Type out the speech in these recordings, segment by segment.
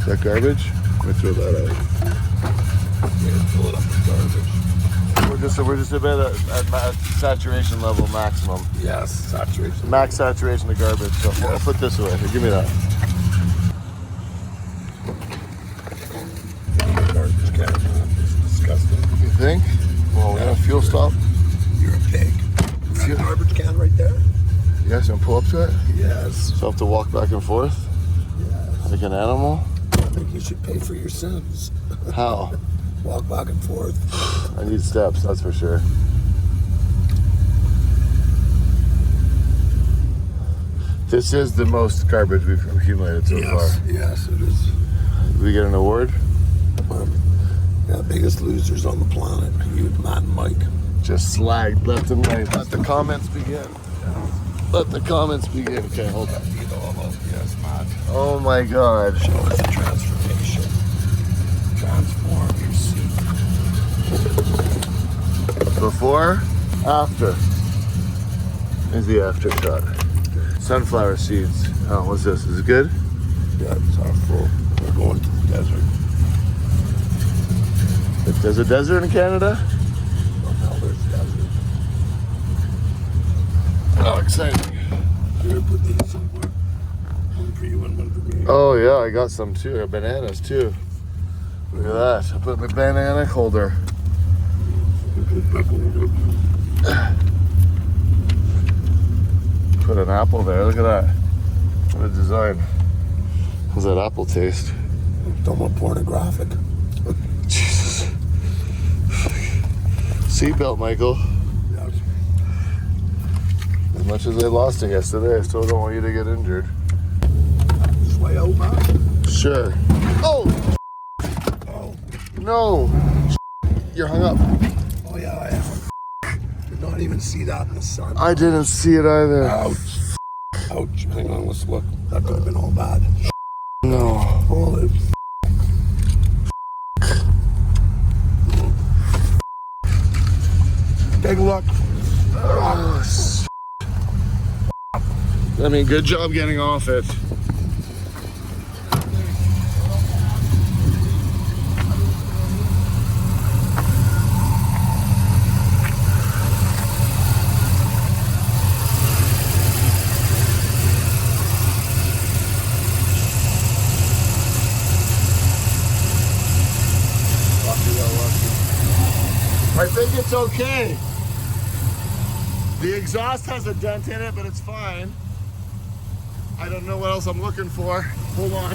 Is that garbage? Let me throw that out. Yeah, fill it up with garbage. We're just about at saturation level maximum. Yes, saturation. Max saturation of garbage. So I'll put this away. Here, give me that. Garbage can, man. It's disgusting. You think? Well, we're gonna fuel stop. You're a pig. Is that a garbage can right there? You guys gonna pull up to it? Yes. So I have to walk back and forth Yes. like an animal? I think you should pay for your sins. How? Walk back and forth. I need steps, that's for sure. This is the most garbage we've accumulated so far. Yes, it is. Did we get an award? Yeah, biggest losers on the planet. You, Matt, and Mike. Just slagged left and right. Let the comments begin. Let the comments begin. Okay, hold on. Yes, Matt. Oh my God. Show us a transformation. Transform your seat. Before, after. Here's the after shot. Sunflower seeds. Oh, what's this? Is it good? Yeah, it's our full. We're going to the desert. There's a desert in Canada? Oh, no, there's desert. Oh, exciting. You're gonna put these somewhere. One for you and one for me. Oh yeah, I got some too. I got bananas too. Look at that. I put in the banana holder. Put an apple there. Look at that. What a design. How's that apple taste? Don't want pornographic. Jesus. Seatbelt, Michael. Yes. As much as I lost it yesterday, I still don't want you to get injured. This way out, man. Sure. Oh! Oh. No! You're hung up. Oh, yeah, I am. Did not even see that in the sun. I didn't see it either. Ouch. Ouch. Hang on, let's look. That could have been all bad. No. Holy Take a look. Oh, I mean, good job getting off it. I think it's okay. The exhaust has a dent in it, but it's fine. I don't know what else I'm looking for. Hold on.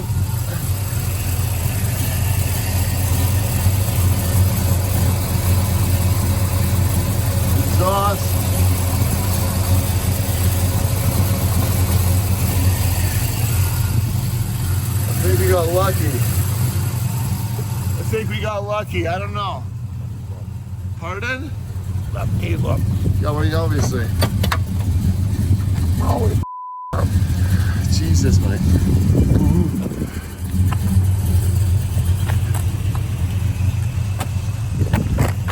Exhaust. I think we got lucky. I don't know. Pardon? Let me look. Yeah, well, obviously. Holy Jesus, Mike. Ooh.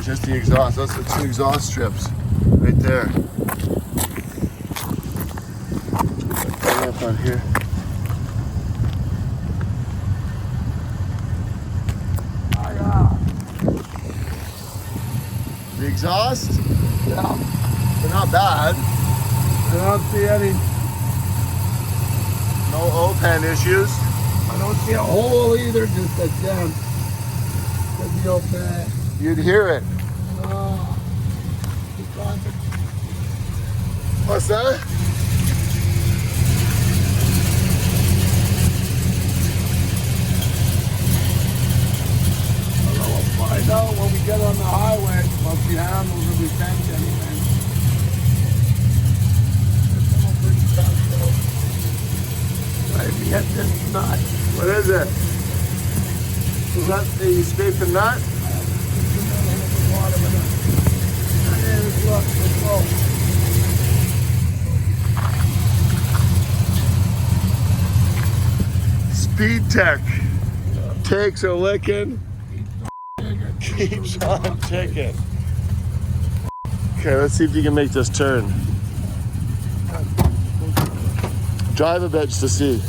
Just the exhaust. That's the two exhaust strips right there. Right up on here. The exhaust? Yeah. They're not bad. I don't see any. No O-Pen issues. I don't see a hole either, just a dent. Could be okay. You'd hear it. Oh. What's that? We'll find out when we get on the highway. Well, she handles if we can't anything. Maybe hit this nut. What is it? Is that the escaping nut? Look, let's go. Speed Tech takes a licking, keeps on ticking. Okay, let's see if you can make this turn. Drive a bit just to see.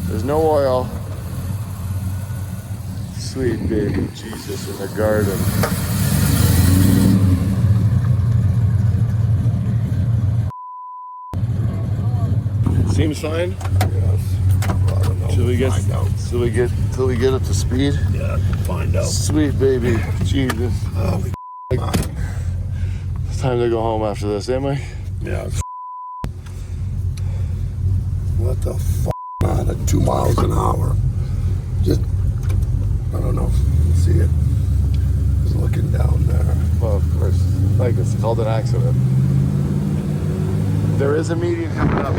There's no oil. Sweet baby Jesus in the garden. Seems fine. Yes. I don't know. Till we get Find out. till we get up to speed. Yeah, we'll find out. Sweet baby Jesus. Holy It's time to go home after this, am I? yeah. What the f***, man, at 2 miles an hour. Just, I don't know. See it? Just looking down there. Well, of course. Like it's called an accident. There is a median coming up.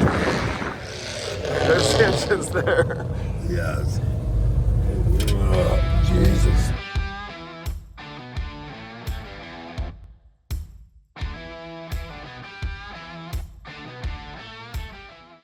There's Simpsons there. Yes. Jesus.